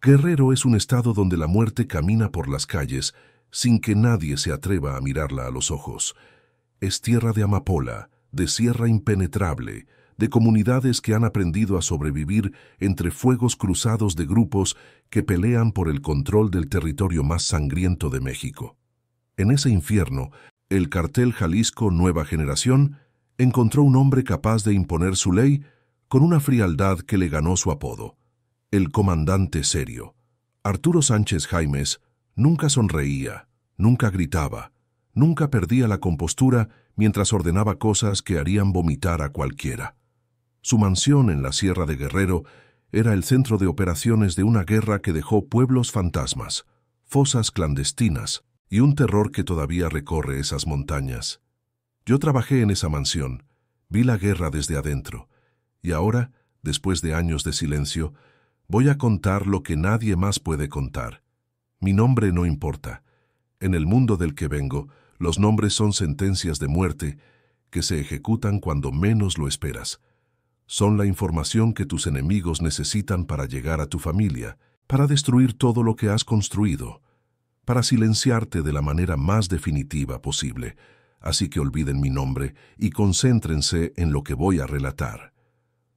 Guerrero es un estado donde la muerte camina por las calles sin que nadie se atreva a mirarla a los ojos. Es tierra de amapola, de sierra impenetrable, de comunidades que han aprendido a sobrevivir entre fuegos cruzados de grupos que pelean por el control del territorio más sangriento de México. En ese infierno, el cartel Jalisco Nueva Generación encontró un hombre capaz de imponer su ley con una frialdad que le ganó su apodo: el comandante serio. Arturo Sánchez Jaimes nunca sonreía, nunca gritaba, nunca perdía la compostura mientras ordenaba cosas que harían vomitar a cualquiera. Su mansión en la Sierra de Guerrero era el centro de operaciones de una guerra que dejó pueblos fantasmas, fosas clandestinas y un terror que todavía recorre esas montañas. Yo trabajé en esa mansión, vi la guerra desde adentro, y ahora, después de años de silencio, voy a contar lo que nadie más puede contar. Mi nombre no importa. En el mundo del que vengo, los nombres son sentencias de muerte que se ejecutan cuando menos lo esperas. Son la información que tus enemigos necesitan para llegar a tu familia, para destruir todo lo que has construido, para silenciarte de la manera más definitiva posible. Así que olviden mi nombre y concéntrense en lo que voy a relatar.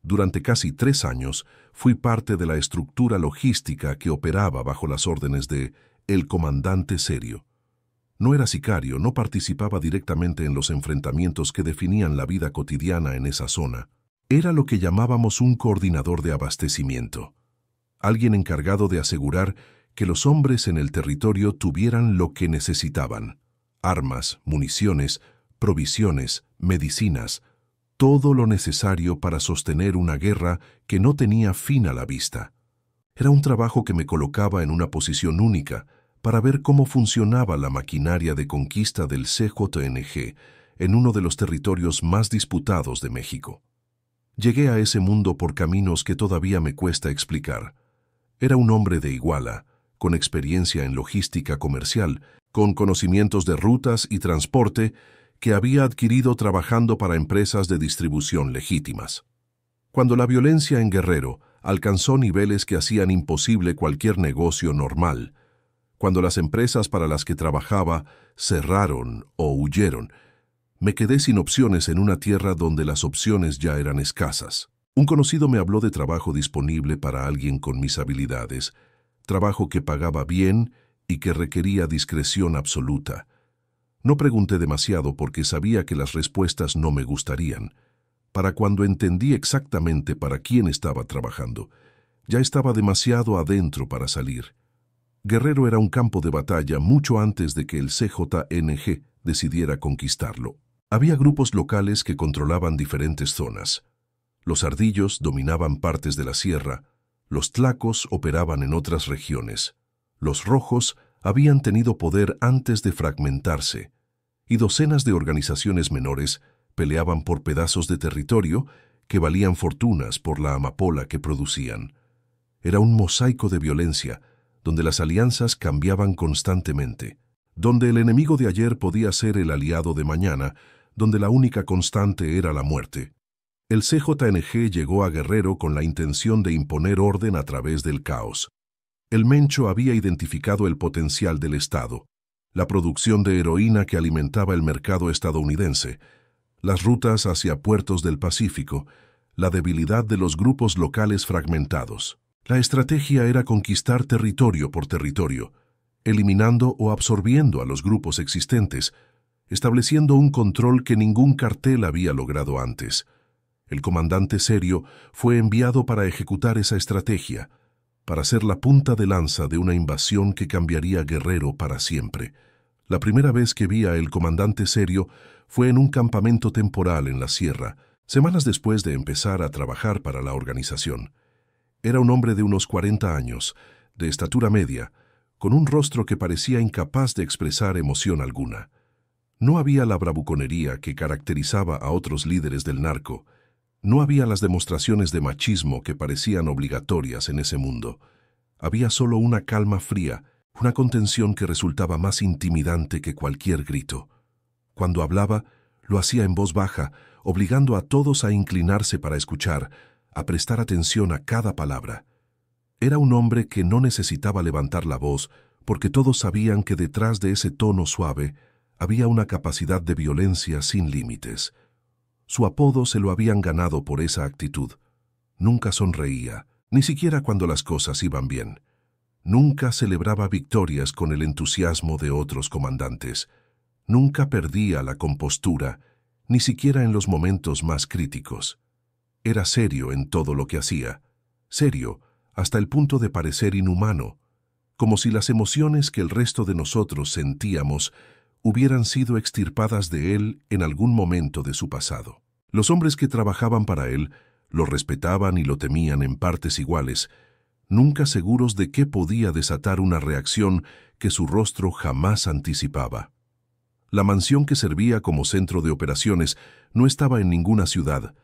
Durante casi 3 años fui parte de la estructura logística que operaba bajo las órdenes de el comandante serio. No era sicario, no participaba directamente en los enfrentamientos que definían la vida cotidiana en esa zona. Era lo que llamábamos un coordinador de abastecimiento, alguien encargado de asegurar que los hombres en el territorio tuvieran lo que necesitaban: armas, municiones, provisiones, medicinas, todo lo necesario para sostener una guerra que no tenía fin a la vista. Era un trabajo que me colocaba en una posición única para ver cómo funcionaba la maquinaria de conquista del CJNG en uno de los territorios más disputados de México. Llegué a ese mundo por caminos que todavía me cuesta explicar. Era un hombre de Iguala, con experiencia en logística comercial, con conocimientos de rutas y transporte que había adquirido trabajando para empresas de distribución legítimas. Cuando la violencia en Guerrero alcanzó niveles que hacían imposible cualquier negocio normal, cuando las empresas para las que trabajaba cerraron o huyeron, me quedé sin opciones en una tierra donde las opciones ya eran escasas. Un conocido me habló de trabajo disponible para alguien con mis habilidades, trabajo que pagaba bien y que requería discreción absoluta. No pregunté demasiado porque sabía que las respuestas no me gustarían. Para cuando entendí exactamente para quién estaba trabajando, ya estaba demasiado adentro para salir. Guerrero era un campo de batalla mucho antes de que el CJNG decidiera conquistarlo. Había grupos locales que controlaban diferentes zonas. Los ardillos dominaban partes de la sierra, los tlacos operaban en otras regiones, los rojos habían tenido poder antes de fragmentarse, y docenas de organizaciones menores peleaban por pedazos de territorio que valían fortunas por la amapola que producían. Era un mosaico de violencia, donde las alianzas cambiaban constantemente, donde el enemigo de ayer podía ser el aliado de mañana, donde la única constante era la muerte. El CJNG llegó a Guerrero con la intención de imponer orden a través del caos. El Mencho había identificado el potencial del Estado, la producción de heroína que alimentaba el mercado estadounidense, las rutas hacia puertos del Pacífico, la debilidad de los grupos locales fragmentados. La estrategia era conquistar territorio por territorio, eliminando o absorbiendo a los grupos existentes, estableciendo un control que ningún cartel había logrado antes. El comandante serio fue enviado para ejecutar esa estrategia, para ser la punta de lanza de una invasión que cambiaría Guerrero para siempre. La primera vez que vi a el comandante serio fue en un campamento temporal en la sierra, semanas después de empezar a trabajar para la organización. Era un hombre de unos 40 años, de estatura media, con un rostro que parecía incapaz de expresar emoción alguna. No había la bravuconería que caracterizaba a otros líderes del narco. No había las demostraciones de machismo que parecían obligatorias en ese mundo. Había solo una calma fría, una contención que resultaba más intimidante que cualquier grito. Cuando hablaba, lo hacía en voz baja, obligando a todos a inclinarse para escuchar, a prestar atención a cada palabra. Era un hombre que no necesitaba levantar la voz, porque todos sabían que detrás de ese tono suave había una capacidad de violencia sin límites. Su apodo se lo habían ganado por esa actitud. Nunca sonreía, ni siquiera cuando las cosas iban bien. Nunca celebraba victorias con el entusiasmo de otros comandantes. Nunca perdía la compostura, ni siquiera en los momentos más críticos. Era serio en todo lo que hacía, serio hasta el punto de parecer inhumano, como si las emociones que el resto de nosotros sentíamos hubieran sido extirpadas de él en algún momento de su pasado. Los hombres que trabajaban para él lo respetaban y lo temían en partes iguales, nunca seguros de qué podía desatar una reacción que su rostro jamás anticipaba. La mansión que servía como centro de operaciones no estaba en ninguna ciudad,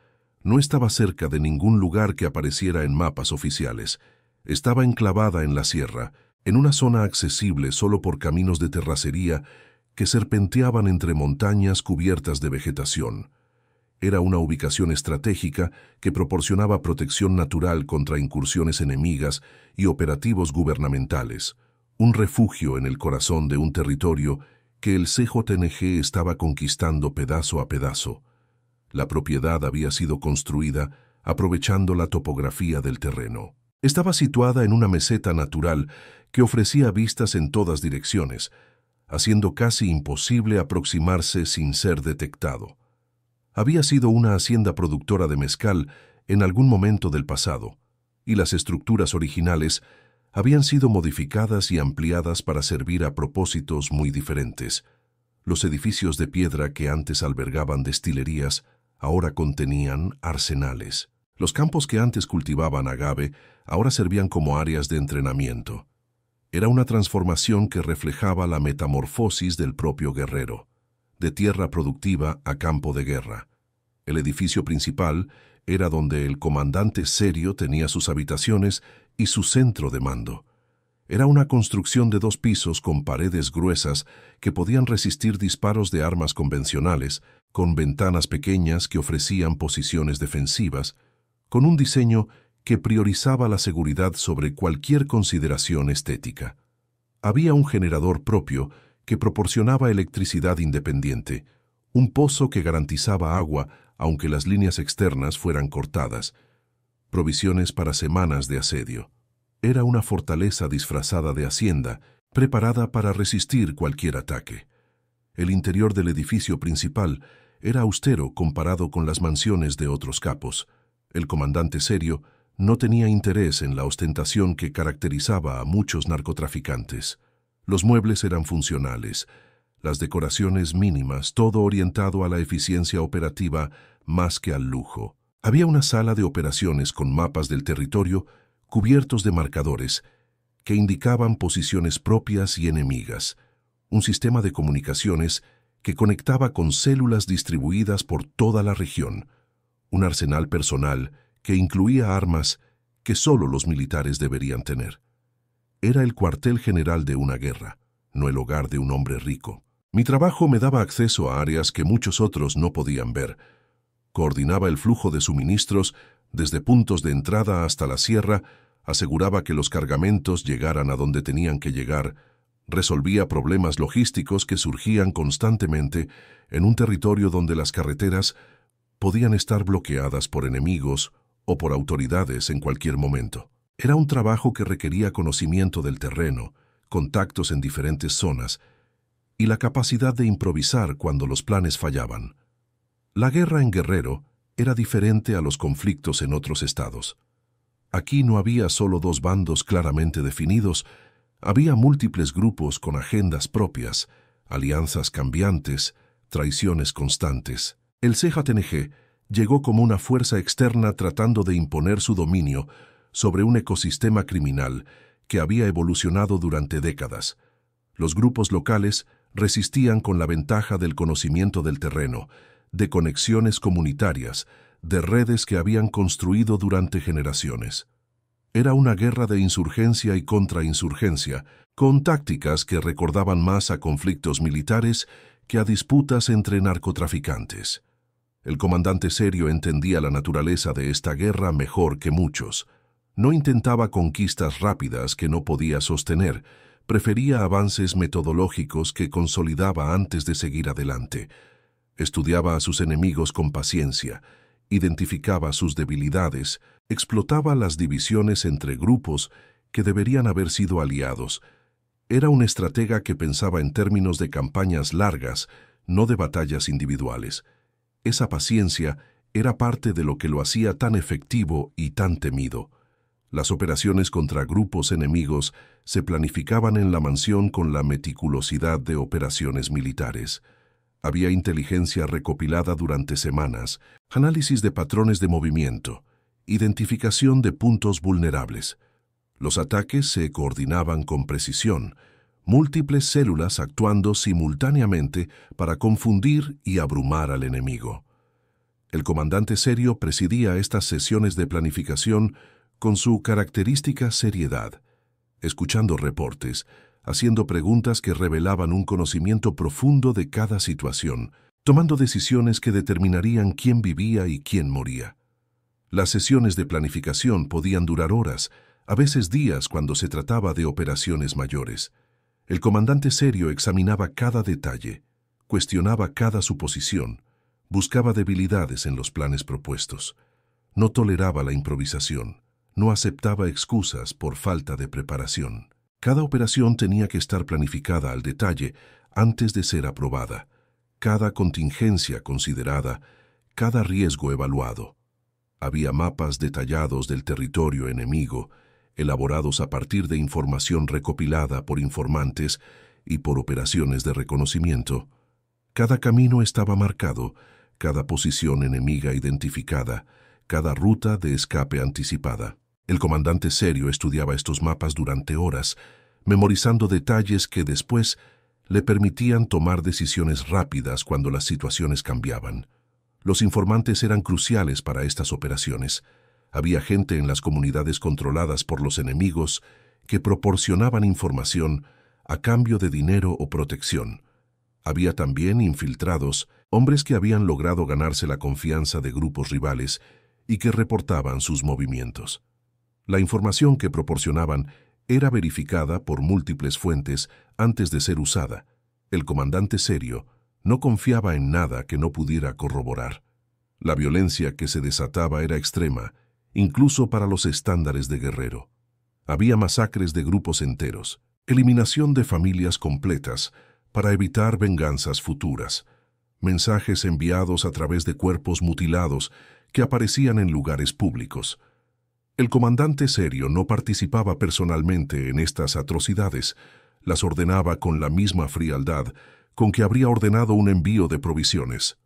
no estaba cerca de ningún lugar que apareciera en mapas oficiales. Estaba enclavada en la sierra, en una zona accesible solo por caminos de terracería que serpenteaban entre montañas cubiertas de vegetación. Era una ubicación estratégica que proporcionaba protección natural contra incursiones enemigas y operativos gubernamentales, un refugio en el corazón de un territorio que el CJNG estaba conquistando pedazo a pedazo. La propiedad había sido construida aprovechando la topografía del terreno. Estaba situada en una meseta natural que ofrecía vistas en todas direcciones, haciendo casi imposible aproximarse sin ser detectado. Había sido una hacienda productora de mezcal en algún momento del pasado, y las estructuras originales habían sido modificadas y ampliadas para servir a propósitos muy diferentes. Los edificios de piedra que antes albergaban destilerías ahora contenían arsenales. Los campos que antes cultivaban agave ahora servían como áreas de entrenamiento. Era una transformación que reflejaba la metamorfosis del propio guerrero, de tierra productiva a campo de guerra. El edificio principal era donde el comandante Serio tenía sus habitaciones y su centro de mando. Era una construcción de 2 pisos con paredes gruesas que podían resistir disparos de armas convencionales, con ventanas pequeñas que ofrecían posiciones defensivas, con un diseño que priorizaba la seguridad sobre cualquier consideración estética. Había un generador propio que proporcionaba electricidad independiente, un pozo que garantizaba agua aunque las líneas externas fueran cortadas, provisiones para semanas de asedio. Era una fortaleza disfrazada de hacienda, preparada para resistir cualquier ataque. El interior del edificio principal era austero comparado con las mansiones de otros capos. El comandante Serio no tenía interés en la ostentación que caracterizaba a muchos narcotraficantes. Los muebles eran funcionales, las decoraciones mínimas, todo orientado a la eficiencia operativa más que al lujo. Había una sala de operaciones con mapas del territorio cubiertos de marcadores que indicaban posiciones propias y enemigas, un sistema de comunicaciones que conectaba con células distribuidas por toda la región, un arsenal personal que incluía armas que solo los militares deberían tener. Era el cuartel general de una guerra, no el hogar de un hombre rico. Mi trabajo me daba acceso a áreas que muchos otros no podían ver. Coordinaba el flujo de suministros desde puntos de entrada hasta la sierra, aseguraba que los cargamentos llegaran a donde tenían que llegar, resolvía problemas logísticos que surgían constantemente en un territorio donde las carreteras podían estar bloqueadas por enemigos o por autoridades en cualquier momento. Era un trabajo que requería conocimiento del terreno, contactos en diferentes zonas y la capacidad de improvisar cuando los planes fallaban. La guerra en Guerrero era diferente a los conflictos en otros estados. Aquí no había solo 2 bandos claramente definidos, había múltiples grupos con agendas propias, alianzas cambiantes, traiciones constantes. El CJNG llegó como una fuerza externa tratando de imponer su dominio sobre un ecosistema criminal que había evolucionado durante décadas. Los grupos locales resistían con la ventaja del conocimiento del terreno, de conexiones comunitarias, de redes que habían construido durante generaciones. Era una guerra de insurgencia y contrainsurgencia, con tácticas que recordaban más a conflictos militares que a disputas entre narcotraficantes. El comandante Serio entendía la naturaleza de esta guerra mejor que muchos. No intentaba conquistas rápidas que no podía sostener, prefería avances metodológicos que consolidaba antes de seguir adelante. Estudiaba a sus enemigos con paciencia, identificaba sus debilidades, explotaba las divisiones entre grupos que deberían haber sido aliados. Era un estratega que pensaba en términos de campañas largas, no de batallas individuales. Esa paciencia era parte de lo que lo hacía tan efectivo y tan temido. Las operaciones contra grupos enemigos se planificaban en la mansión con la meticulosidad de operaciones militares. Había inteligencia recopilada durante semanas, análisis de patrones de movimiento, identificación de puntos vulnerables. Los ataques se coordinaban con precisión, múltiples células actuando simultáneamente para confundir y abrumar al enemigo. El comandante Serio presidía estas sesiones de planificación con su característica seriedad, escuchando reportes, haciendo preguntas que revelaban un conocimiento profundo de cada situación, tomando decisiones que determinarían quién vivía y quién moría. Las sesiones de planificación podían durar horas, a veces días cuando se trataba de operaciones mayores. El comandante Serio examinaba cada detalle, cuestionaba cada suposición, buscaba debilidades en los planes propuestos. No toleraba la improvisación, no aceptaba excusas por falta de preparación. Cada operación tenía que estar planificada al detalle antes de ser aprobada, cada contingencia considerada, cada riesgo evaluado. Había mapas detallados del territorio enemigo, elaborados a partir de información recopilada por informantes y por operaciones de reconocimiento. Cada camino estaba marcado, cada posición enemiga identificada, cada ruta de escape anticipada. El comandante Serio estudiaba estos mapas durante horas, memorizando detalles que después le permitían tomar decisiones rápidas cuando las situaciones cambiaban. Los informantes eran cruciales para estas operaciones. Había gente en las comunidades controladas por los enemigos que proporcionaban información a cambio de dinero o protección. Había también infiltrados, hombres que habían logrado ganarse la confianza de grupos rivales y que reportaban sus movimientos. La información que proporcionaban era verificada por múltiples fuentes antes de ser usada. El comandante Serio no confiaba en nada que no pudiera corroborar. La violencia que se desataba era extrema, incluso para los estándares de guerrero. Había masacres de grupos enteros, eliminación de familias completas para evitar venganzas futuras, mensajes enviados a través de cuerpos mutilados que aparecían en lugares públicos. El comandante Serio no participaba personalmente en estas atrocidades, las ordenaba con la misma frialdad con que habría ordenado un envío de provisiones.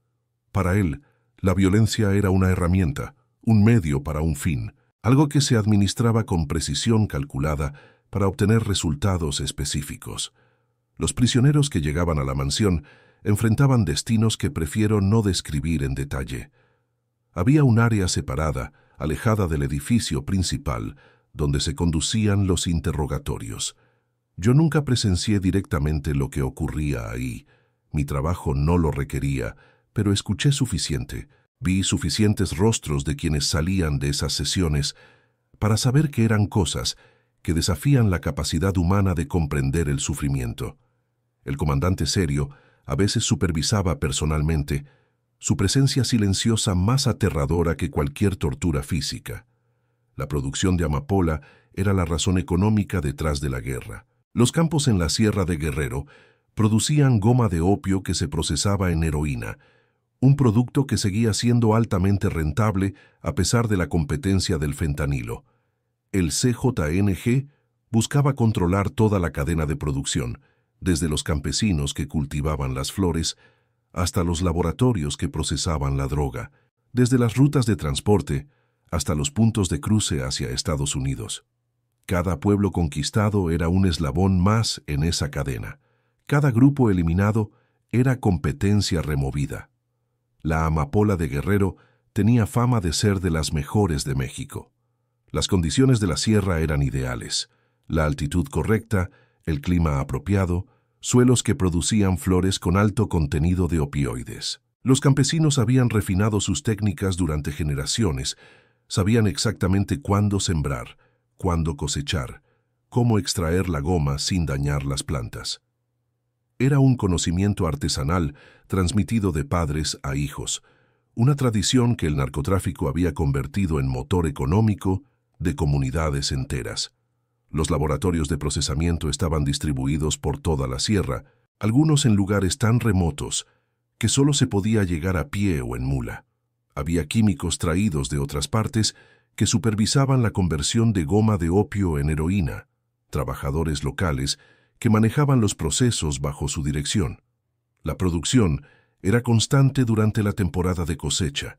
Para él, la violencia era una herramienta, un medio para un fin, algo que se administraba con precisión calculada para obtener resultados específicos. Los prisioneros que llegaban a la mansión enfrentaban destinos que prefiero no describir en detalle. Había un área separada, alejada del edificio principal, donde se conducían los interrogatorios. Yo nunca presencié directamente lo que ocurría ahí. Mi trabajo no lo requería, pero escuché suficiente. Vi suficientes rostros de quienes salían de esas sesiones para saber que eran cosas que desafían la capacidad humana de comprender el sufrimiento. El comandante Serio a veces supervisaba personalmente, su presencia silenciosa más aterradora que cualquier tortura física. La producción de amapola era la razón económica detrás de la guerra. Los campos en la Sierra de Guerrero producían goma de opio que se procesaba en heroína, un producto que seguía siendo altamente rentable a pesar de la competencia del fentanilo. El CJNG buscaba controlar toda la cadena de producción, desde los campesinos que cultivaban las flores hasta los laboratorios que procesaban la droga, desde las rutas de transporte hasta los puntos de cruce hacia Estados Unidos. Cada pueblo conquistado era un eslabón más en esa cadena. Cada grupo eliminado era competencia removida. La amapola de Guerrero tenía fama de ser de las mejores de México. Las condiciones de la sierra eran ideales: la altitud correcta, el clima apropiado, suelos que producían flores con alto contenido de opioides. Los campesinos habían refinado sus técnicas durante generaciones, Sabían exactamente cuándo sembrar, cuándo cosechar, cómo extraer la goma sin dañar las plantas. Era un conocimiento artesanal transmitido de padres a hijos, una tradición que el narcotráfico había convertido en motor económico de comunidades enteras. Los laboratorios de procesamiento estaban distribuidos por toda la sierra, algunos en lugares tan remotos que solo se podía llegar a pie o en mula. Había químicos traídos de otras partes que supervisaban la conversión de goma de opio en heroína, trabajadores locales que manejaban los procesos bajo su dirección. La producción era constante durante la temporada de cosecha,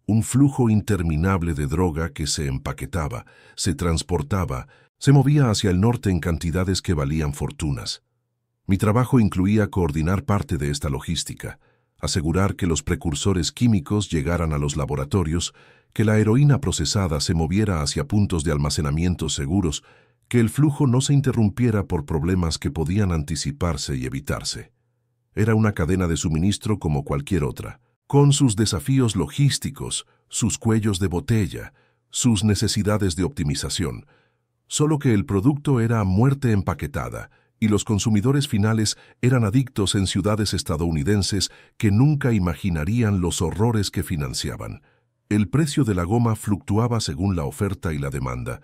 un flujo interminable de droga que se empaquetaba, se transportaba, se movía hacia el norte en cantidades que valían fortunas. Mi trabajo incluía coordinar parte de esta logística, asegurar que los precursores químicos llegaran a los laboratorios, que la heroína procesada se moviera hacia puntos de almacenamiento seguros, que el flujo no se interrumpiera por problemas que podían anticiparse y evitarse. Era una cadena de suministro como cualquier otra, con sus desafíos logísticos, sus cuellos de botella, sus necesidades de optimización, solo que el producto era muerte empaquetada, y los consumidores finales eran adictos en ciudades estadounidenses que nunca imaginarían los horrores que financiaban. El precio de la goma fluctuaba según la oferta y la demanda,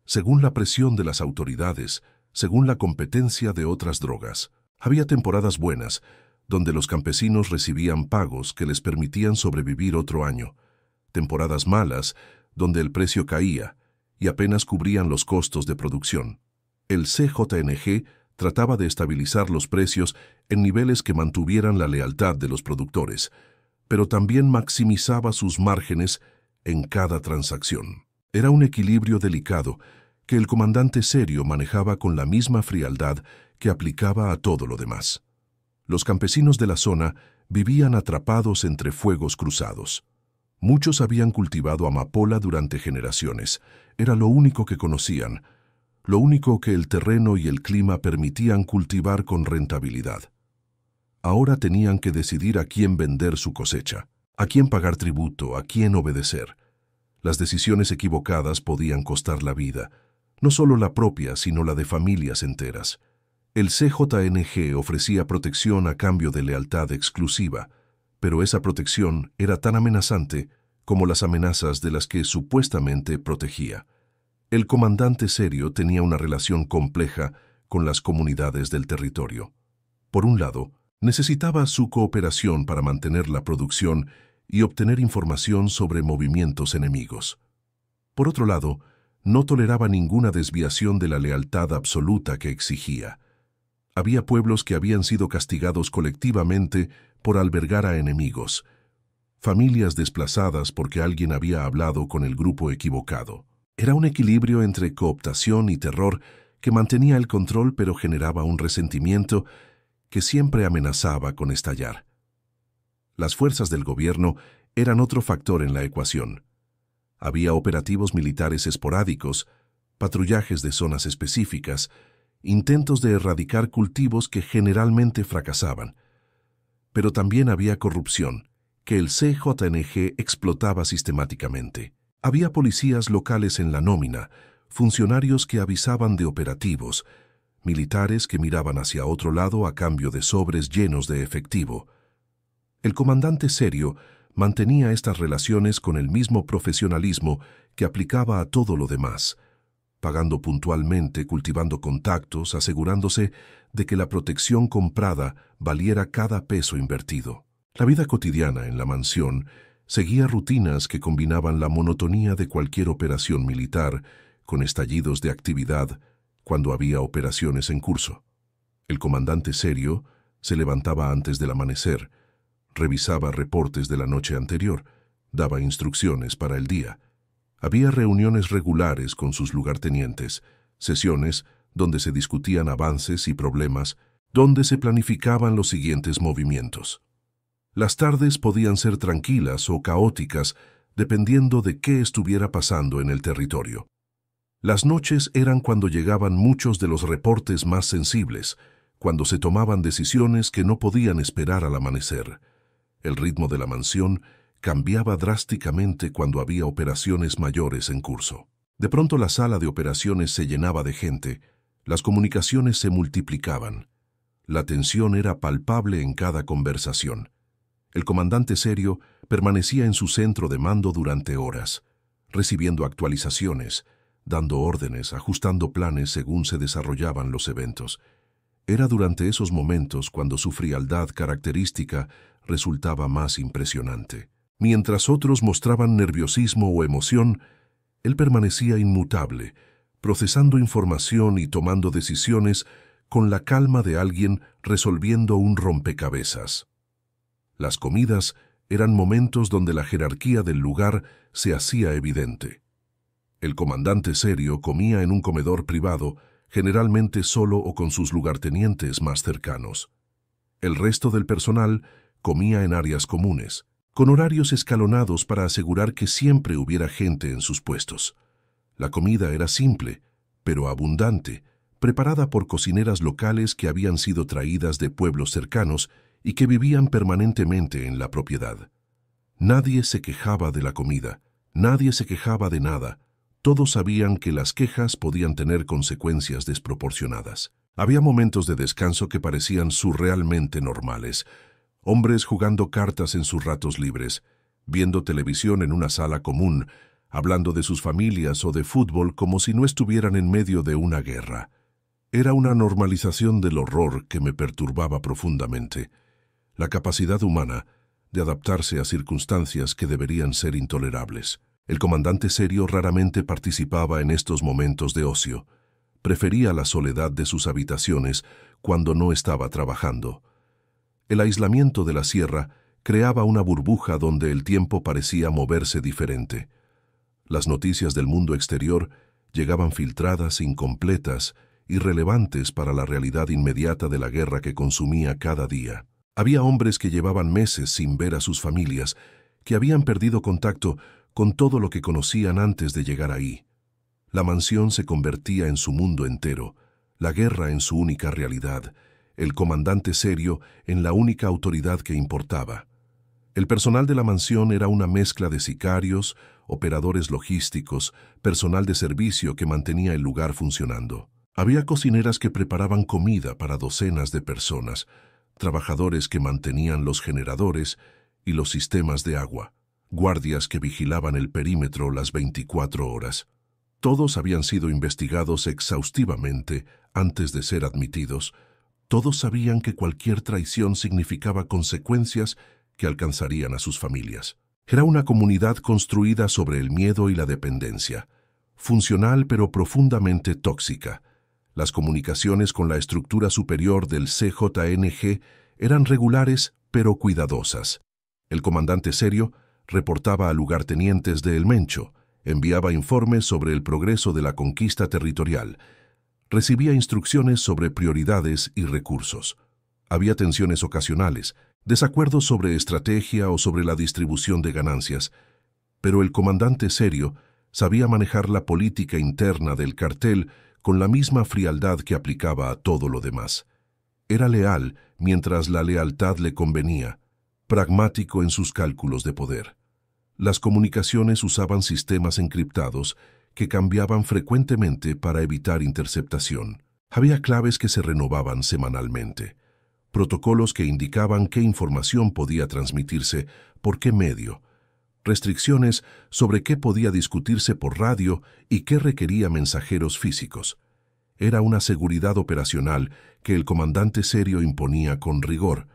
según la presión de las autoridades, según la competencia de otras drogas. Había temporadas buenas, donde los campesinos recibían pagos que les permitían sobrevivir otro año. Temporadas malas, donde el precio caía y apenas cubrían los costos de producción. El CJNG trataba de estabilizar los precios en niveles que mantuvieran la lealtad de los productores, pero también maximizaba sus márgenes en cada transacción. Era un equilibrio delicado que el comandante Serio manejaba con la misma frialdad que aplicaba a todo lo demás. Los campesinos de la zona vivían atrapados entre fuegos cruzados. Muchos habían cultivado amapola durante generaciones. Era lo único que conocían, lo único que el terreno y el clima permitían cultivar con rentabilidad. Ahora tenían que decidir a quién vender su cosecha, a quién pagar tributo, a quién obedecer. Las decisiones equivocadas podían costar la vida, no solo la propia, sino la de familias enteras. El CJNG ofrecía protección a cambio de lealtad exclusiva, pero esa protección era tan amenazante como las amenazas de las que supuestamente protegía. El comandante Serio tenía una relación compleja con las comunidades del territorio. Por un lado, necesitaba su cooperación para mantener la producción y obtener información sobre movimientos enemigos. Por otro lado, no toleraba ninguna desviación de la lealtad absoluta que exigía. Había pueblos que habían sido castigados colectivamente por albergar a enemigos, familias desplazadas porque alguien había hablado con el grupo equivocado. Era un equilibrio entre cooptación y terror que mantenía el control pero generaba un resentimiento que siempre amenazaba con estallar. Las fuerzas del gobierno eran otro factor en la ecuación. Había operativos militares esporádicos, patrullajes de zonas específicas, intentos de erradicar cultivos que generalmente fracasaban. Pero también había corrupción, que el CJNG explotaba sistemáticamente. Había policías locales en la nómina, funcionarios que avisaban de operativos, militares que miraban hacia otro lado a cambio de sobres llenos de efectivo. El comandante Serio mantenía estas relaciones con el mismo profesionalismo que aplicaba a todo lo demás, pagando puntualmente, cultivando contactos, asegurándose de que la protección comprada valiera cada peso invertido. La vida cotidiana en la mansión seguía rutinas que combinaban la monotonía de cualquier operación militar con estallidos de actividad cuando había operaciones en curso. El comandante Serio se levantaba antes del amanecer, revisaba reportes de la noche anterior, daba instrucciones para el día. Había reuniones regulares con sus lugartenientes, sesiones donde se discutían avances y problemas, donde se planificaban los siguientes movimientos. Las tardes podían ser tranquilas o caóticas, dependiendo de qué estuviera pasando en el territorio. Las noches eran cuando llegaban muchos de los reportes más sensibles, cuando se tomaban decisiones que no podían esperar al amanecer. El ritmo de la mansión cambiaba drásticamente cuando había operaciones mayores en curso. De pronto la sala de operaciones se llenaba de gente, las comunicaciones se multiplicaban. La tensión era palpable en cada conversación. El comandante Serio permanecía en su centro de mando durante horas, recibiendo actualizaciones, dando órdenes, ajustando planes según se desarrollaban los eventos. Era durante esos momentos cuando su frialdad característica resultaba más impresionante. Mientras otros mostraban nerviosismo o emoción, él permanecía inmutable, procesando información y tomando decisiones con la calma de alguien resolviendo un rompecabezas. Las comidas eran momentos donde la jerarquía del lugar se hacía evidente. El comandante Serio comía en un comedor privado, generalmente solo o con sus lugartenientes más cercanos. El resto del personal comía en áreas comunes, con horarios escalonados para asegurar que siempre hubiera gente en sus puestos. La comida era simple, pero abundante, preparada por cocineras locales que habían sido traídas de pueblos cercanos y que vivían permanentemente en la propiedad. Nadie se quejaba de la comida, nadie se quejaba de nada. Todos sabían que las quejas podían tener consecuencias desproporcionadas. Había momentos de descanso que parecían surrealmente normales. Hombres jugando cartas en sus ratos libres, viendo televisión en una sala común, hablando de sus familias o de fútbol como si no estuvieran en medio de una guerra. Era una normalización del horror que me perturbaba profundamente. La capacidad humana de adaptarse a circunstancias que deberían ser intolerables. El comandante Serio raramente participaba en estos momentos de ocio. Prefería la soledad de sus habitaciones cuando no estaba trabajando. El aislamiento de la sierra creaba una burbuja donde el tiempo parecía moverse diferente. Las noticias del mundo exterior llegaban filtradas, incompletas, irrelevantes para la realidad inmediata de la guerra que consumía cada día. Había hombres que llevaban meses sin ver a sus familias, que habían perdido contacto con todo lo que conocían antes de llegar ahí. La mansión se convertía en su mundo entero, la guerra en su única realidad, el comandante Serio en la única autoridad que importaba. El personal de la mansión era una mezcla de sicarios, operadores logísticos, personal de servicio que mantenía el lugar funcionando. Había cocineras que preparaban comida para docenas de personas, trabajadores que mantenían los generadores y los sistemas de agua, guardias que vigilaban el perímetro las 24 horas. Todos habían sido investigados exhaustivamente antes de ser admitidos. Todos sabían que cualquier traición significaba consecuencias que alcanzarían a sus familias. Era una comunidad construida sobre el miedo y la dependencia, funcional pero profundamente tóxica. Las comunicaciones con la estructura superior del CJNG eran regulares pero cuidadosas. El comandante Serio reportaba a lugartenientes de El Mencho, enviaba informes sobre el progreso de la conquista territorial, recibía instrucciones sobre prioridades y recursos. Había tensiones ocasionales, desacuerdos sobre estrategia o sobre la distribución de ganancias, pero el comandante Serio sabía manejar la política interna del cartel con la misma frialdad que aplicaba a todo lo demás. Era leal mientras la lealtad le convenía, pragmático en sus cálculos de poder. Las comunicaciones usaban sistemas encriptados que cambiaban frecuentemente para evitar interceptación. Había claves que se renovaban semanalmente, protocolos que indicaban qué información podía transmitirse, por qué medio, restricciones sobre qué podía discutirse por radio y qué requería mensajeros físicos. Era una seguridad operacional que el comandante Serio imponía con rigor,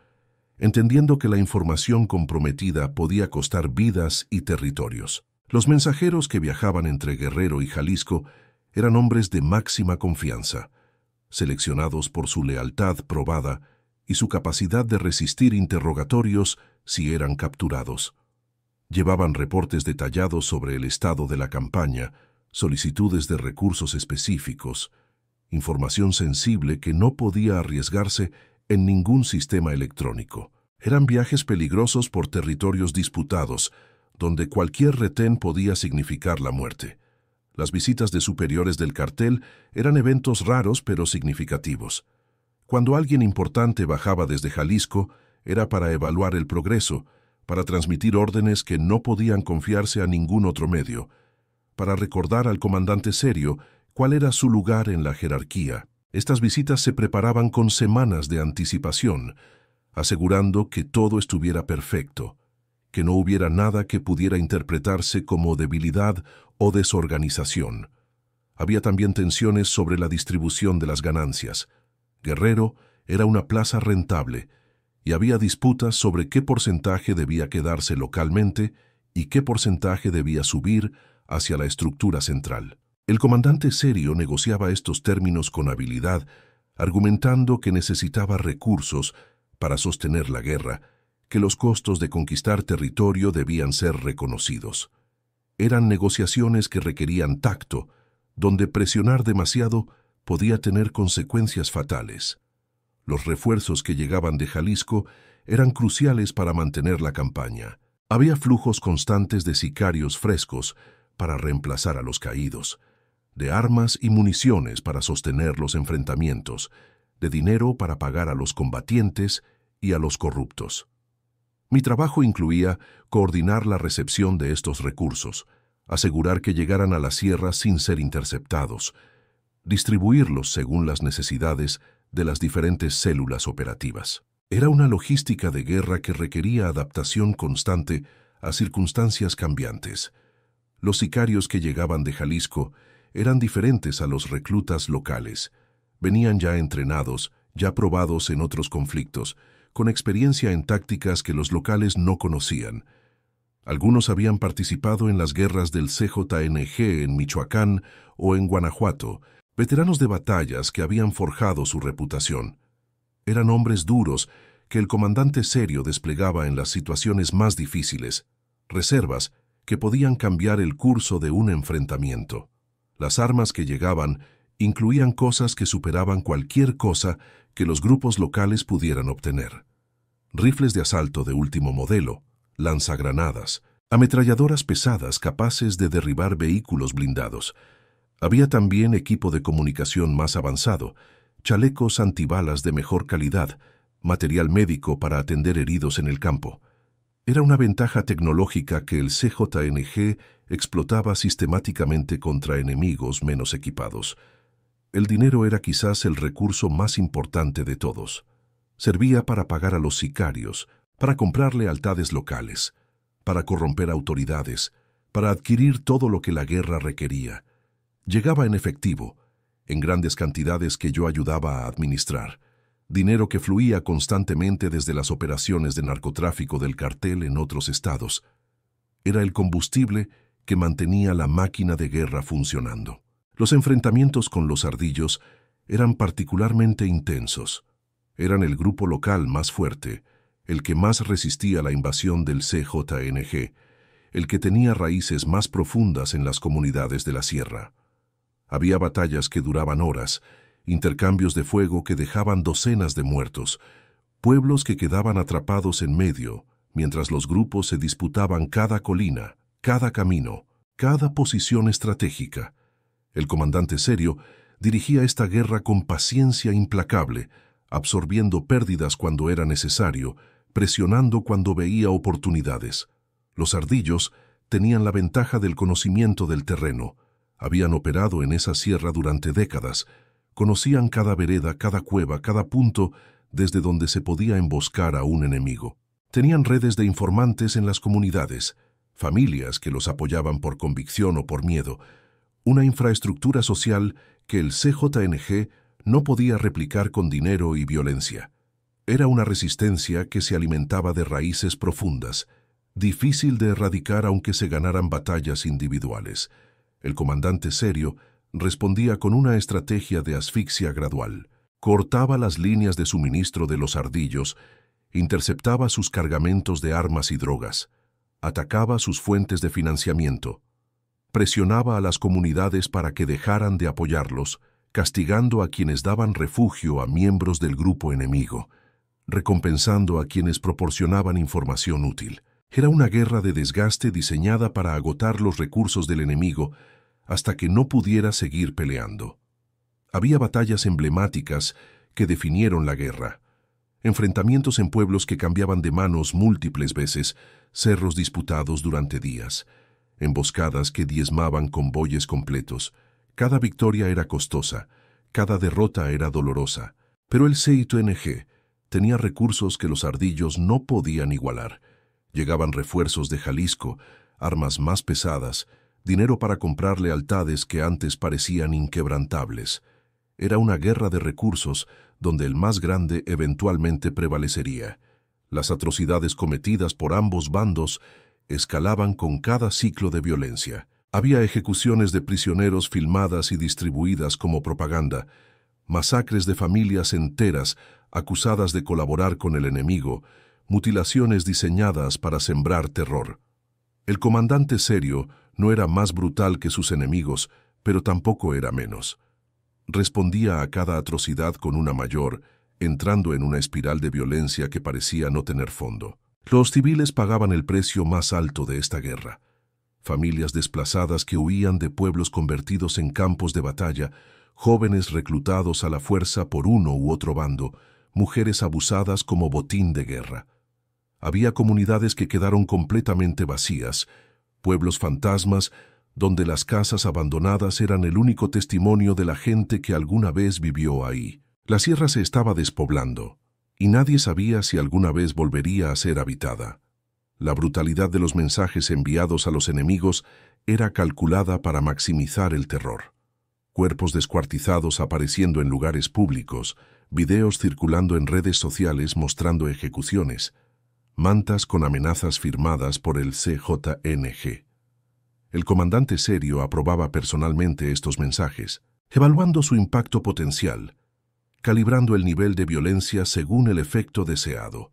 entendiendo que la información comprometida podía costar vidas y territorios. Los mensajeros que viajaban entre Guerrero y Jalisco eran hombres de máxima confianza, seleccionados por su lealtad probada y su capacidad de resistir interrogatorios si eran capturados. Llevaban reportes detallados sobre el estado de la campaña, solicitudes de recursos específicos, información sensible que no podía arriesgarse en ningún sistema electrónico. Eran viajes peligrosos por territorios disputados, donde cualquier retén podía significar la muerte. Las visitas de superiores del cartel eran eventos raros pero significativos. Cuando alguien importante bajaba desde Jalisco, era para evaluar el progreso, para transmitir órdenes que no podían confiarse a ningún otro medio, para recordar al comandante Serio cuál era su lugar en la jerarquía. Estas visitas se preparaban con semanas de anticipación, asegurando que todo estuviera perfecto, que no hubiera nada que pudiera interpretarse como debilidad o desorganización. Había también tensiones sobre la distribución de las ganancias. Guerrero era una plaza rentable, y había disputas sobre qué porcentaje debía quedarse localmente y qué porcentaje debía subir hacia la estructura central. El comandante Serio negociaba estos términos con habilidad, argumentando que necesitaba recursos para sostener la guerra, que los costos de conquistar territorio debían ser reconocidos. Eran negociaciones que requerían tacto, donde presionar demasiado podía tener consecuencias fatales. Los refuerzos que llegaban de Jalisco eran cruciales para mantener la campaña. Había flujos constantes de sicarios frescos para reemplazar a los caídos, de armas y municiones para sostener los enfrentamientos, de dinero para pagar a los combatientes y a los corruptos. Mi trabajo incluía coordinar la recepción de estos recursos, asegurar que llegaran a la sierra sin ser interceptados, distribuirlos según las necesidades de las diferentes células operativas. Era una logística de guerra que requería adaptación constante a circunstancias cambiantes. Los sicarios que llegaban de Jalisco eran diferentes a los reclutas locales. Venían ya entrenados, ya probados en otros conflictos, con experiencia en tácticas que los locales no conocían. Algunos habían participado en las guerras del CJNG en Michoacán o en Guanajuato, veteranos de batallas que habían forjado su reputación. Eran hombres duros que el comandante Serio desplegaba en las situaciones más difíciles, reservas que podían cambiar el curso de un enfrentamiento. Las armas que llegaban incluían cosas que superaban cualquier cosa que los grupos locales pudieran obtener. Rifles de asalto de último modelo, lanzagranadas, ametralladoras pesadas capaces de derribar vehículos blindados. Había también equipo de comunicación más avanzado, chalecos antibalas de mejor calidad, material médico para atender heridos en el campo. Era una ventaja tecnológica que el CJNG explotaba sistemáticamente contra enemigos menos equipados. El dinero era quizás el recurso más importante de todos. Servía para pagar a los sicarios, para comprar lealtades locales, para corromper autoridades, para adquirir todo lo que la guerra requería. Llegaba en efectivo, en grandes cantidades que yo ayudaba a administrar, dinero que fluía constantemente desde las operaciones de narcotráfico del cartel en otros estados. Era el combustible que mantenía la máquina de guerra funcionando. Los enfrentamientos con los ardillos eran particularmente intensos. Eran el grupo local más fuerte, el que más resistía la invasión del CJNG, el que tenía raíces más profundas en las comunidades de la sierra. Había batallas que duraban horas, intercambios de fuego que dejaban docenas de muertos, pueblos que quedaban atrapados en medio, mientras los grupos se disputaban cada colina, cada camino, cada posición estratégica. El comandante Serio dirigía esta guerra con paciencia implacable, absorbiendo pérdidas cuando era necesario, presionando cuando veía oportunidades. Los ardillos tenían la ventaja del conocimiento del terreno. Habían operado en esa sierra durante décadas. Conocían cada vereda, cada cueva, cada punto desde donde se podía emboscar a un enemigo. Tenían redes de informantes en las comunidades, familias que los apoyaban por convicción o por miedo, una infraestructura social que el CJNG no podía replicar con dinero y violencia. Era una resistencia que se alimentaba de raíces profundas, difícil de erradicar aunque se ganaran batallas individuales. El comandante Serio respondía con una estrategia de asfixia gradual. Cortaba las líneas de suministro de los ardillos, interceptaba sus cargamentos de armas y drogas, atacaba sus fuentes de financiamiento, presionaba a las comunidades para que dejaran de apoyarlos, castigando a quienes daban refugio a miembros del grupo enemigo, recompensando a quienes proporcionaban información útil. Era una guerra de desgaste diseñada para agotar los recursos del enemigo hasta que no pudiera seguir peleando. Había batallas emblemáticas que definieron la guerra. enfrentamientos en pueblos que cambiaban de manos múltiples veces, cerros disputados durante días, emboscadas que diezmaban convoyes completos. Cada victoria era costosa, cada derrota era dolorosa, pero el CYTNG tenía recursos que los ardillos no podían igualar. Llegaban refuerzos de Jalisco, armas más pesadas, dinero para comprar lealtades que antes parecían inquebrantables. Era una guerra de recursos donde el más grande eventualmente prevalecería. Las atrocidades cometidas por ambos bandos escalaban con cada ciclo de violencia. Había ejecuciones de prisioneros filmadas y distribuidas como propaganda, masacres de familias enteras acusadas de colaborar con el enemigo, mutilaciones diseñadas para sembrar terror. El comandante Serio no era más brutal que sus enemigos, pero tampoco era menos. Respondía a cada atrocidad con una mayor, entrando en una espiral de violencia que parecía no tener fondo. Los civiles pagaban el precio más alto de esta guerra. Familias desplazadas que huían de pueblos convertidos en campos de batalla, jóvenes reclutados a la fuerza por uno u otro bando, mujeres abusadas como botín de guerra. Había comunidades que quedaron completamente vacías, pueblos fantasmas donde las casas abandonadas eran el único testimonio de la gente que alguna vez vivió ahí. La sierra se estaba despoblando, y nadie sabía si alguna vez volvería a ser habitada. La brutalidad de los mensajes enviados a los enemigos era calculada para maximizar el terror. Cuerpos descuartizados apareciendo en lugares públicos, videos circulando en redes sociales mostrando ejecuciones, mantas con amenazas firmadas por el CYTNG. El comandante Serio aprobaba personalmente estos mensajes, evaluando su impacto potencial, calibrando el nivel de violencia según el efecto deseado.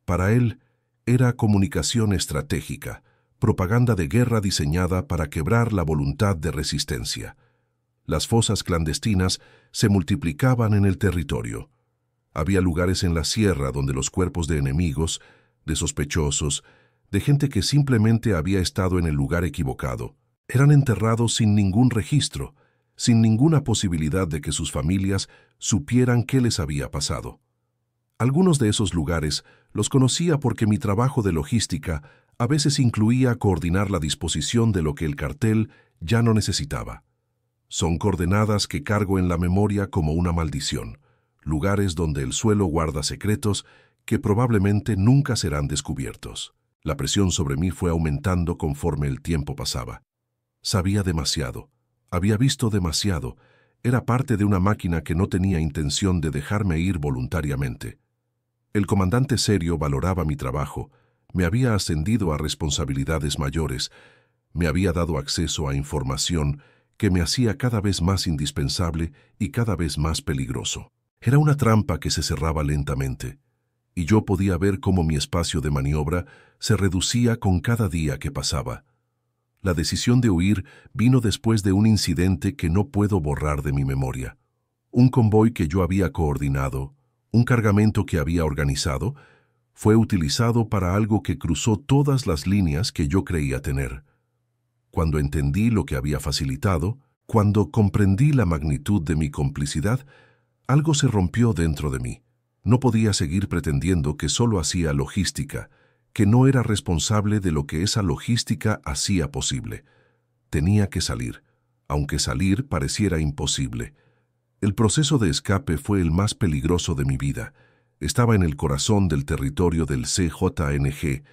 Para él, era comunicación estratégica, propaganda de guerra diseñada para quebrar la voluntad de resistencia. Las fosas clandestinas se multiplicaban en el territorio. Había lugares en la sierra donde los cuerpos de enemigos, de sospechosos, de gente que simplemente había estado en el lugar equivocado, eran enterrados sin ningún registro, sin ninguna posibilidad de que sus familias supieran qué les había pasado. Algunos de esos lugares los conocía porque mi trabajo de logística a veces incluía coordinar la disposición de lo que el cartel ya no necesitaba. Son coordenadas que cargo en la memoria como una maldición, lugares donde el suelo guarda secretos que probablemente nunca serán descubiertos. La presión sobre mí fue aumentando conforme el tiempo pasaba. Sabía demasiado, había visto demasiado, era parte de una máquina que no tenía intención de dejarme ir voluntariamente. El comandante Serio valoraba mi trabajo, me había ascendido a responsabilidades mayores, me había dado acceso a información que me hacía cada vez más indispensable y cada vez más peligroso. Era una trampa que se cerraba lentamente, y yo podía ver cómo mi espacio de maniobra se reducía con cada día que pasaba. La decisión de huir vino después de un incidente que no puedo borrar de mi memoria. Un convoy que yo había coordinado, un cargamento que había organizado, fue utilizado para algo que cruzó todas las líneas que yo creía tener. Cuando entendí lo que había facilitado, cuando comprendí la magnitud de mi complicidad, algo se rompió dentro de mí. No podía seguir pretendiendo que solo hacía logística, que no era responsable de lo que esa logística hacía posible. Tenía que salir, aunque salir pareciera imposible. El proceso de escape fue el más peligroso de mi vida. Estaba en el corazón del territorio del CYTNG,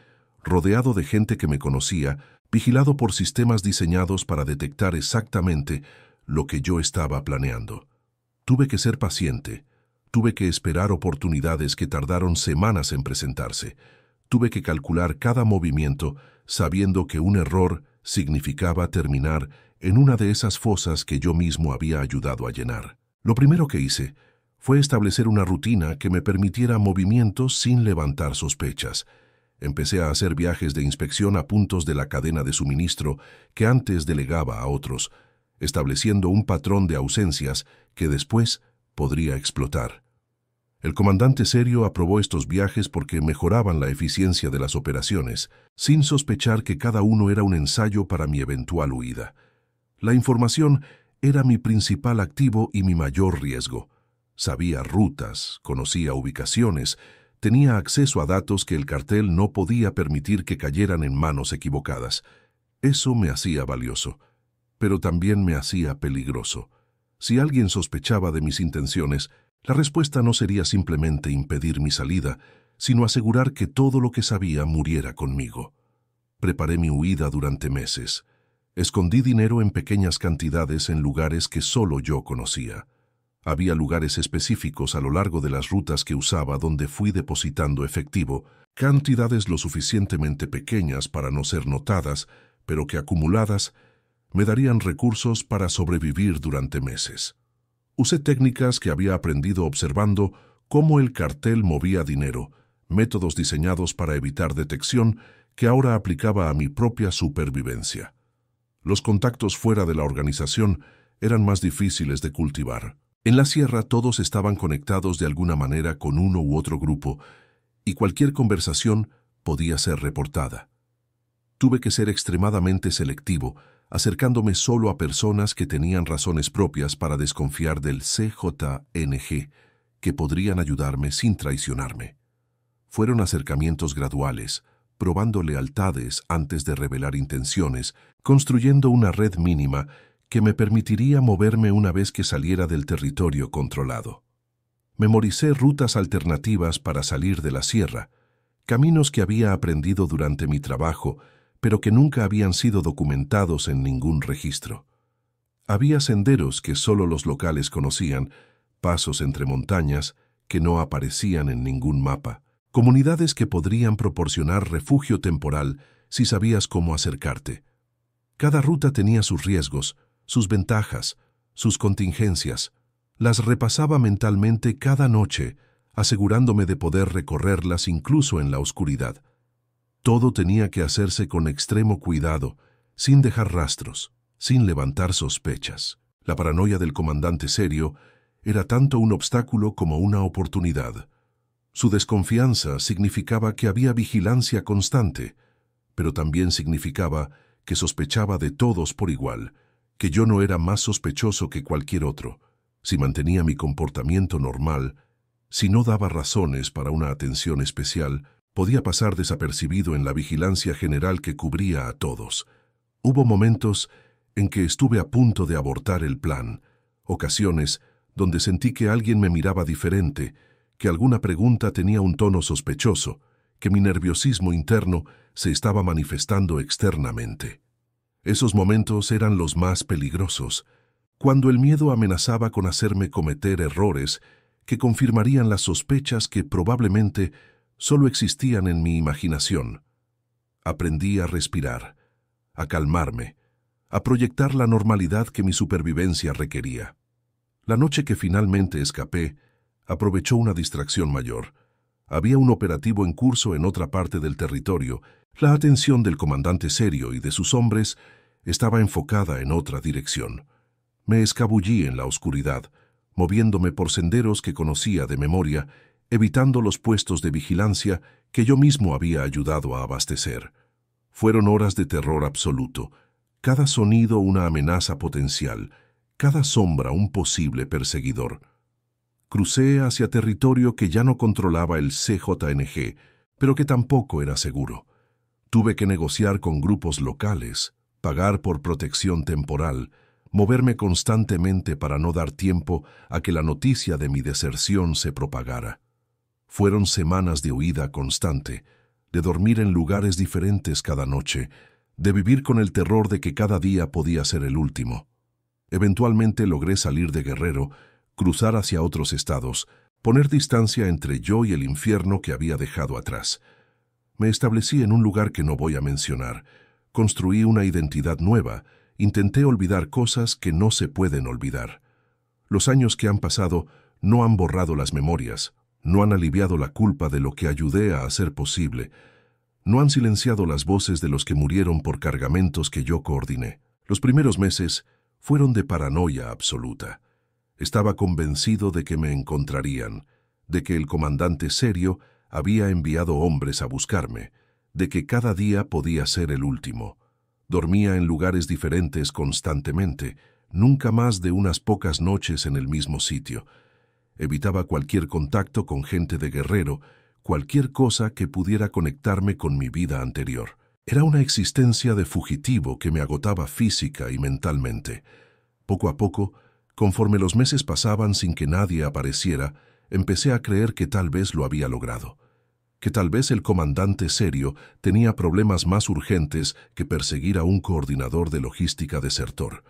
rodeado de gente que me conocía, vigilado por sistemas diseñados para detectar exactamente lo que yo estaba planeando. Tuve que ser paciente. Tuve que esperar oportunidades que tardaron semanas en presentarse. Tuve que calcular cada movimiento sabiendo que un error significaba terminar en una de esas fosas que yo mismo había ayudado a llenar. Lo primero que hice fue establecer una rutina que me permitiera movimientos sin levantar sospechas. Empecé a hacer viajes de inspección a puntos de la cadena de suministro que antes delegaba a otros, estableciendo un patrón de ausencias que después podría explotar. El comandante Serio aprobó estos viajes porque mejoraban la eficiencia de las operaciones, sin sospechar que cada uno era un ensayo para mi eventual huida. La información era mi principal activo y mi mayor riesgo. Sabía rutas, conocía ubicaciones, tenía acceso a datos que el cartel no podía permitir que cayeran en manos equivocadas. Eso me hacía valioso, pero también me hacía peligroso. Si alguien sospechaba de mis intenciones, la respuesta no sería simplemente impedir mi salida, sino asegurar que todo lo que sabía muriera conmigo. Preparé mi huida durante meses. Escondí dinero en pequeñas cantidades en lugares que solo yo conocía. Había lugares específicos a lo largo de las rutas que usaba donde fui depositando efectivo, cantidades lo suficientemente pequeñas para no ser notadas, pero que acumuladas me darían recursos para sobrevivir durante meses. Usé técnicas que había aprendido observando cómo el cartel movía dinero, métodos diseñados para evitar detección que ahora aplicaba a mi propia supervivencia. Los contactos fuera de la organización eran más difíciles de cultivar. En la sierra todos estaban conectados de alguna manera con uno u otro grupo, y cualquier conversación podía ser reportada. Tuve que ser extremadamente selectivo, acercándome solo a personas que tenían razones propias para desconfiar del CJNG, que podrían ayudarme sin traicionarme. Fueron acercamientos graduales, probando lealtades antes de revelar intenciones, construyendo una red mínima que me permitiría moverme una vez que saliera del territorio controlado. Memoricé rutas alternativas para salir de la sierra, caminos que había aprendido durante mi trabajo, pero que nunca habían sido documentados en ningún registro. Había senderos que solo los locales conocían, pasos entre montañas que no aparecían en ningún mapa, comunidades que podrían proporcionar refugio temporal si sabías cómo acercarte. Cada ruta tenía sus riesgos, sus ventajas, sus contingencias. Las repasaba mentalmente cada noche, asegurándome de poder recorrerlas incluso en la oscuridad. Todo tenía que hacerse con extremo cuidado, sin dejar rastros, sin levantar sospechas. La paranoia del comandante serio era tanto un obstáculo como una oportunidad. Su desconfianza significaba que había vigilancia constante, pero también significaba que sospechaba de todos por igual, que yo no era más sospechoso que cualquier otro. Si mantenía mi comportamiento normal, si no daba razones para una atención especial, podía pasar desapercibido en la vigilancia general que cubría a todos. Hubo momentos en que estuve a punto de abortar el plan, ocasiones donde sentí que alguien me miraba diferente, que alguna pregunta tenía un tono sospechoso, que mi nerviosismo interno se estaba manifestando externamente. Esos momentos eran los más peligrosos, cuando el miedo amenazaba con hacerme cometer errores que confirmarían las sospechas que probablemente solo existían en mi imaginación. Aprendí a respirar, a calmarme, a proyectar la normalidad que mi supervivencia requería. La noche que finalmente escapé, aprovechó una distracción mayor. Había un operativo en curso en otra parte del territorio. La atención del comandante serio y de sus hombres estaba enfocada en otra dirección. Me escabullí en la oscuridad, moviéndome por senderos que conocía de memoria, evitando los puestos de vigilancia que yo mismo había ayudado a abastecer. Fueron horas de terror absoluto, cada sonido una amenaza potencial, cada sombra un posible perseguidor. Crucé hacia territorio que ya no controlaba el CJNG, pero que tampoco era seguro. Tuve que negociar con grupos locales, pagar por protección temporal, moverme constantemente para no dar tiempo a que la noticia de mi deserción se propagara. Fueron semanas de huida constante, de dormir en lugares diferentes cada noche, de vivir con el terror de que cada día podía ser el último. Eventualmente logré salir de Guerrero, cruzar hacia otros estados, poner distancia entre yo y el infierno que había dejado atrás. Me establecí en un lugar que no voy a mencionar, construí una identidad nueva, intenté olvidar cosas que no se pueden olvidar. Los años que han pasado no han borrado las memorias, no han aliviado la culpa de lo que ayudé a hacer posible, no han silenciado las voces de los que murieron por cargamentos que yo coordiné. Los primeros meses fueron de paranoia absoluta. Estaba convencido de que me encontrarían, de que el comandante serio había enviado hombres a buscarme, de que cada día podía ser el último. Dormía en lugares diferentes constantemente, nunca más de unas pocas noches en el mismo sitio. Evitaba cualquier contacto con gente de Guerrero, cualquier cosa que pudiera conectarme con mi vida anterior. Era una existencia de fugitivo que me agotaba física y mentalmente. Poco a poco, conforme los meses pasaban sin que nadie apareciera, empecé a creer que tal vez lo había logrado. Que tal vez el comandante Serio tenía problemas más urgentes que perseguir a un coordinador de logística desertor.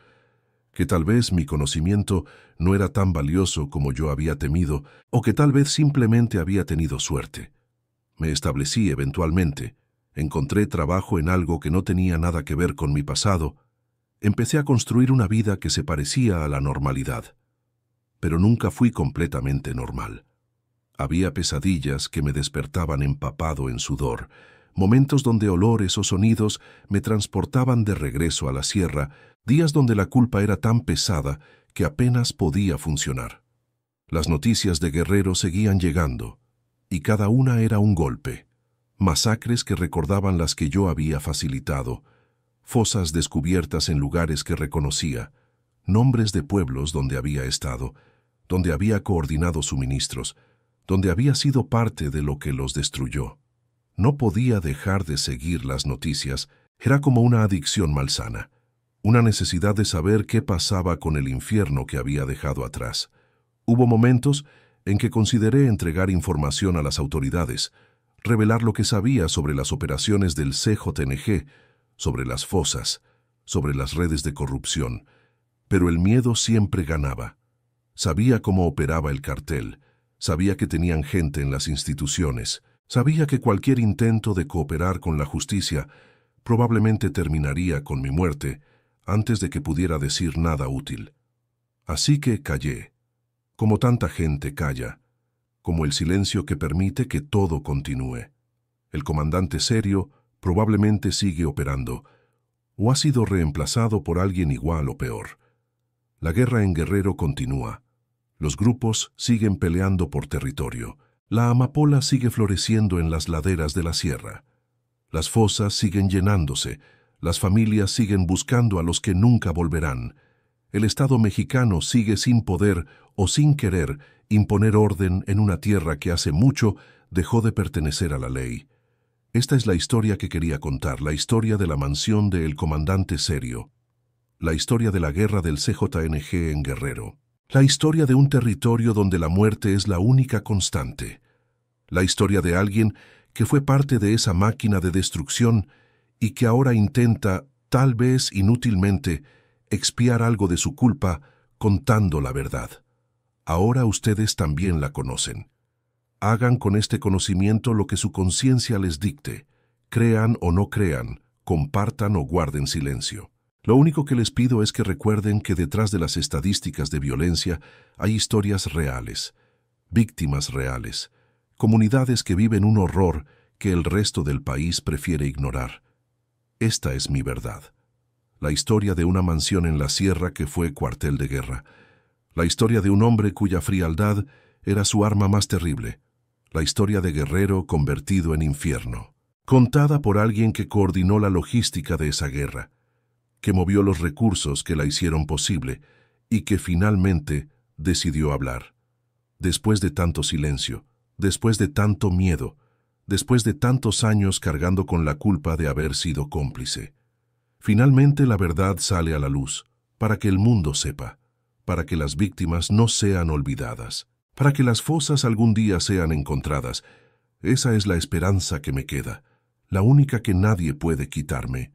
Que tal vez mi conocimiento no era tan valioso como yo había temido, o que tal vez simplemente había tenido suerte. Me establecí eventualmente, encontré trabajo en algo que no tenía nada que ver con mi pasado, empecé a construir una vida que se parecía a la normalidad. Pero nunca fui completamente normal. Había pesadillas que me despertaban empapado en sudor, momentos donde olores o sonidos me transportaban de regreso a la sierra, días donde la culpa era tan pesada que apenas podía funcionar. Las noticias de Guerrero seguían llegando, y cada una era un golpe. Masacres que recordaban las que yo había facilitado, fosas descubiertas en lugares que reconocía, nombres de pueblos donde había estado, donde había coordinado suministros, donde había sido parte de lo que los destruyó. No podía dejar de seguir las noticias, era como una adicción malsana, una necesidad de saber qué pasaba con el infierno que había dejado atrás. Hubo momentos en que consideré entregar información a las autoridades, revelar lo que sabía sobre las operaciones del CJNG, sobre las fosas, sobre las redes de corrupción, pero el miedo siempre ganaba. Sabía cómo operaba el cartel, sabía que tenían gente en las instituciones, sabía que cualquier intento de cooperar con la justicia probablemente terminaría con mi muerte antes de que pudiera decir nada útil. Así que callé, como tanta gente calla, como el silencio que permite que todo continúe. El comandante Serio probablemente sigue operando, o ha sido reemplazado por alguien igual o peor. La guerra en Guerrero continúa. Los grupos siguen peleando por territorio. La amapola sigue floreciendo en las laderas de la sierra. Las fosas siguen llenándose. Las familias siguen buscando a los que nunca volverán. El Estado mexicano sigue sin poder o sin querer imponer orden en una tierra que hace mucho dejó de pertenecer a la ley. Esta es la historia que quería contar, la historia de la mansión del comandante Serio, la historia de la guerra del CJNG en Guerrero, la historia de un territorio donde la muerte es la única constante, la historia de alguien que fue parte de esa máquina de destrucción y que ahora intenta, tal vez inútilmente, expiar algo de su culpa contando la verdad. Ahora ustedes también la conocen. Hagan con este conocimiento lo que su conciencia les dicte. Crean o no crean, compartan o guarden silencio. Lo único que les pido es que recuerden que detrás de las estadísticas de violencia hay historias reales, víctimas reales, comunidades que viven un horror que el resto del país prefiere ignorar. Esta es mi verdad. La historia de una mansión en la sierra que fue cuartel de guerra. La historia de un hombre cuya frialdad era su arma más terrible. La historia de Guerrero convertido en infierno. Contada por alguien que coordinó la logística de esa guerra, que movió los recursos que la hicieron posible y que finalmente decidió hablar. Después de tanto silencio, después de tanto miedo, después de tantos años cargando con la culpa de haber sido cómplice. Finalmente la verdad sale a la luz, para que el mundo sepa, para que las víctimas no sean olvidadas, para que las fosas algún día sean encontradas. Esa es la esperanza que me queda, la única que nadie puede quitarme.